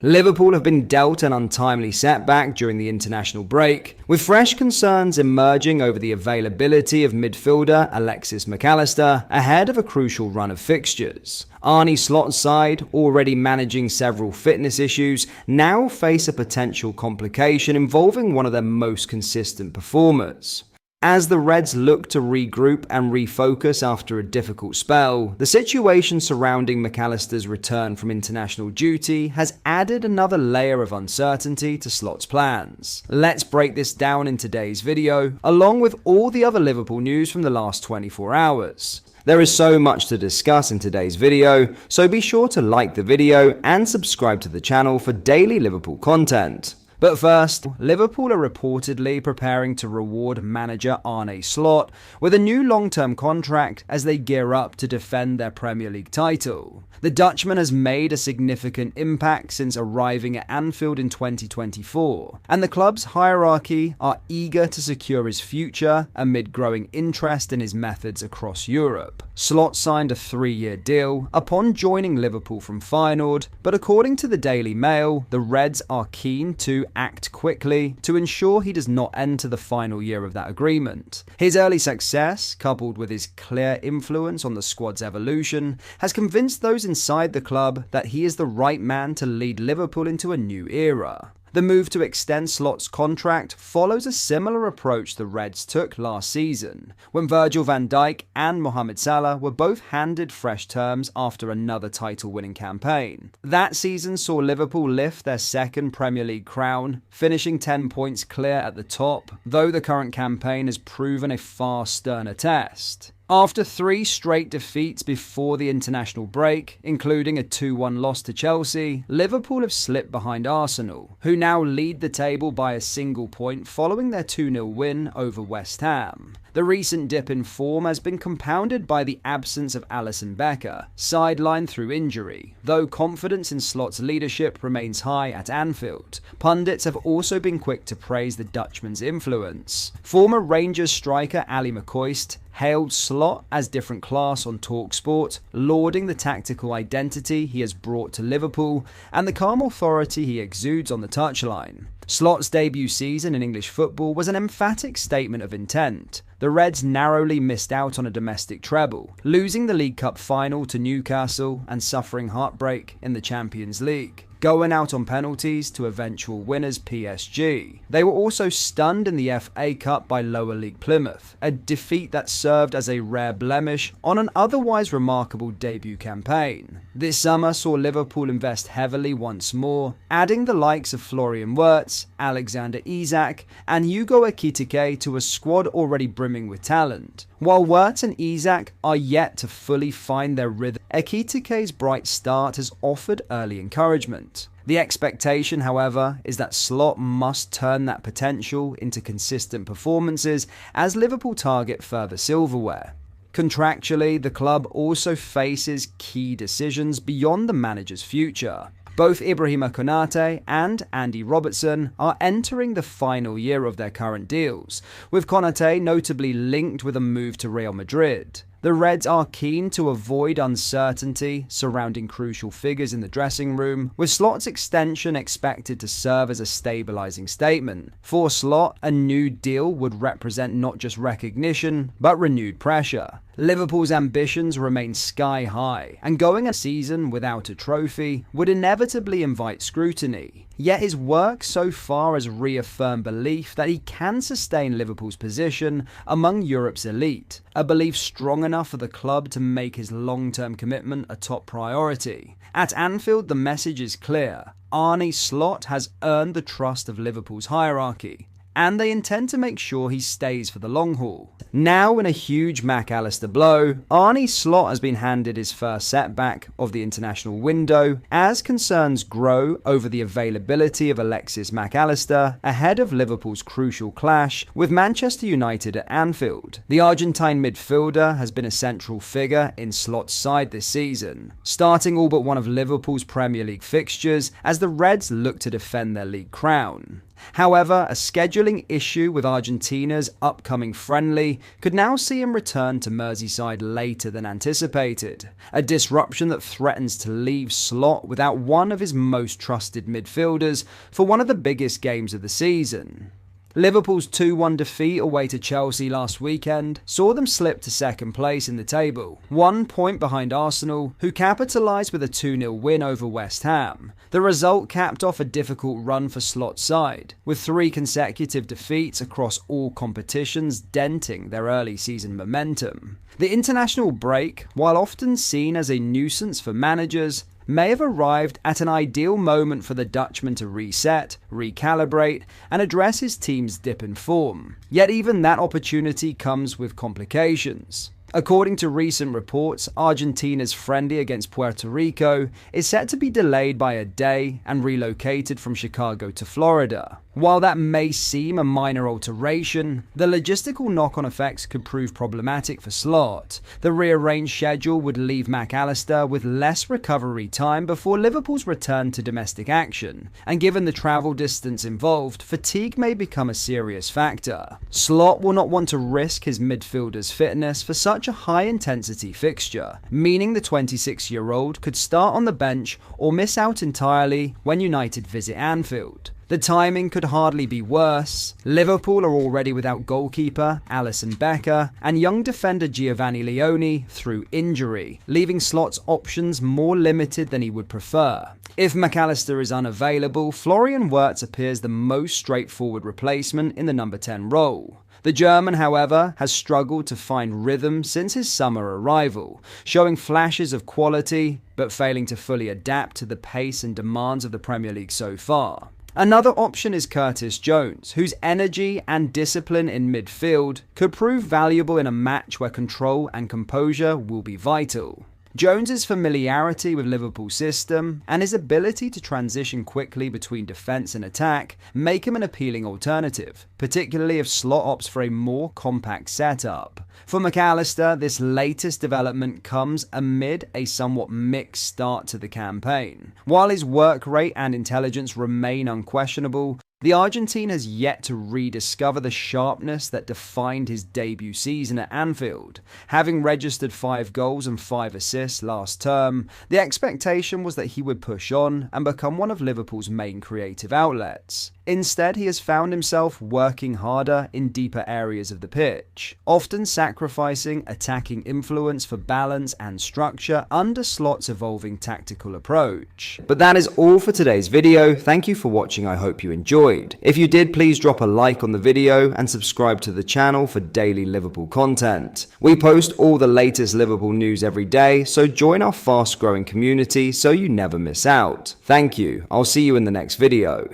Liverpool have been dealt an untimely setback during the international break, with fresh concerns emerging over the availability of midfielder Alexis McAllister ahead of a crucial run of fixtures. Arne Slot's side, already managing several fitness issues, now face a potential complication involving one of their most consistent performers. As the Reds look to regroup and refocus after a difficult spell, the situation surrounding McAllister's return from international duty has added another layer of uncertainty to Slot's plans. Let's break this down in today's video, along with all the other Liverpool news from the last 24 hours. There is so much to discuss in today's video, so be sure to like the video and subscribe to the channel for daily Liverpool content. But first, Liverpool are reportedly preparing to reward manager Arne Slot with a new long-term contract as they gear up to defend their Premier League title. The Dutchman has made a significant impact since arriving at Anfield in 2024, and the club's hierarchy are eager to secure his future amid growing interest in his methods across Europe. Slot signed a 3-year deal upon joining Liverpool from Feyenoord, but according to the Daily Mail, the Reds are keen to act quickly to ensure he does not enter the final year of that agreement. His early success, coupled with his clear influence on the squad's evolution, has convinced those inside the club that he is the right man to lead Liverpool into a new era. The move to extend Slot's contract follows a similar approach the Reds took last season, when Virgil van Dijk and Mohamed Salah were both handed fresh terms after another title-winning campaign. That season saw Liverpool lift their second Premier League crown, finishing 10 points clear at the top, though the current campaign has proven a far sterner test. After 3 straight defeats before the international break, including a 2-1 loss to Chelsea, Liverpool have slipped behind Arsenal, who now lead the table by a single point following their 2-0 win over West Ham. The recent dip in form has been compounded by the absence of Alisson Becker, sidelined through injury, though confidence in Slot's leadership remains high at Anfield. Pundits have also been quick to praise the Dutchman's influence. Former Rangers striker Ali McAllister hailed Slot as different class on TalkSport, lauding the tactical identity he has brought to Liverpool and the calm authority he exudes on the touchline. Slot's debut season in English football was an emphatic statement of intent. The Reds narrowly missed out on a domestic treble, losing the League Cup final to Newcastle and suffering heartbreak in the Champions League, going out on penalties to eventual winners PSG. They were also stunned in the FA Cup by lower league Plymouth, a defeat that served as a rare blemish on an otherwise remarkable debut campaign. This summer saw Liverpool invest heavily once more, adding the likes of Florian Wirtz, Alexander Isak, and Hugo Ekitike to a squad already brimming with talent. While Wirtz and Isak are yet to fully find their rhythm, Ekitike's bright start has offered early encouragement. The expectation, however, is that Slot must turn that potential into consistent performances as Liverpool target further silverware. Contractually, the club also faces key decisions beyond the manager's future. Both Ibrahima Konate and Andy Robertson are entering the final year of their current deals, with Konate notably linked with a move to Real Madrid. The Reds are keen to avoid uncertainty surrounding crucial figures in the dressing room, with Slot's extension expected to serve as a stabilising statement. For Slot, a new deal would represent not just recognition, but renewed pressure. Liverpool's ambitions remain sky high, and going a season without a trophy would inevitably invite scrutiny. Yet his work so far has reaffirmed belief that he can sustain Liverpool's position among Europe's elite, a belief strong enough for the club to make his long-term commitment a top priority. At Anfield, the message is clear. Arne Slot has earned the trust of Liverpool's hierarchy, and they intend to make sure he stays for the long haul. Now in a huge McAllister blow, Arne Slot has been handed his first setback of the international window as concerns grow over the availability of Alexis McAllister ahead of Liverpool's crucial clash with Manchester United at Anfield. The Argentine midfielder has been a central figure in Slot's side this season, starting all but one of Liverpool's Premier League fixtures as the Reds look to defend their league crown. However, a scheduling issue with Argentina's upcoming friendly could now see him return to Merseyside later than anticipated, a disruption that threatens to leave Slot without one of his most trusted midfielders for one of the biggest games of the season. Liverpool's 2-1 defeat away to Chelsea last weekend saw them slip to second place in the table, 1 point behind Arsenal, who capitalised with a 2-0 win over West Ham. The result capped off a difficult run for Slot's side, with 3 consecutive defeats across all competitions denting their early season momentum. The international break, while often seen as a nuisance for managers, may have arrived at an ideal moment for the Dutchman to reset, recalibrate, and address his team's dip in form. Yet even that opportunity comes with complications. According to recent reports, Argentina's friendly against Puerto Rico is set to be delayed by a day and relocated from Chicago to Florida. While that may seem a minor alteration, the logistical knock-on effects could prove problematic for Slot. The rearranged schedule would leave McAllister with less recovery time before Liverpool's return to domestic action, and given the travel distance involved, fatigue may become a serious factor. Slot will not want to risk his midfielder's fitness for such a high-intensity fixture, meaning the 26-year-old could start on the bench or miss out entirely when United visit Anfield. The timing could hardly be worse. Liverpool are already without goalkeeper Alisson Becker and young defender Giovanni Leone through injury, leaving Slot's options more limited than he would prefer. If McAllister is unavailable, Florian Wirtz appears the most straightforward replacement in the number 10 role. The German, however, has struggled to find rhythm since his summer arrival, showing flashes of quality but failing to fully adapt to the pace and demands of the Premier League so far. Another option is Curtis Jones, whose energy and discipline in midfield could prove valuable in a match where control and composure will be vital. Jones's familiarity with Liverpool's system and his ability to transition quickly between defence and attack make him an appealing alternative, particularly if Slot opts for a more compact setup. For McAllister, this latest development comes amid a somewhat mixed start to the campaign. While his work rate and intelligence remain unquestionable, the Argentine has yet to rediscover the sharpness that defined his debut season at Anfield. Having registered 5 goals and 5 assists last term, the expectation was that he would push on and become one of Liverpool's main creative outlets. Instead, he has found himself working harder in deeper areas of the pitch, often sacrificing attacking influence for balance and structure under Slot's evolving tactical approach. But that is all for today's video. Thank you for watching. I hope you enjoyed. If you did, please drop a like on the video and subscribe to the channel for daily Liverpool content. We post all the latest Liverpool news every day, so join our fast-growing community so you never miss out. Thank you. I'll see you in the next video.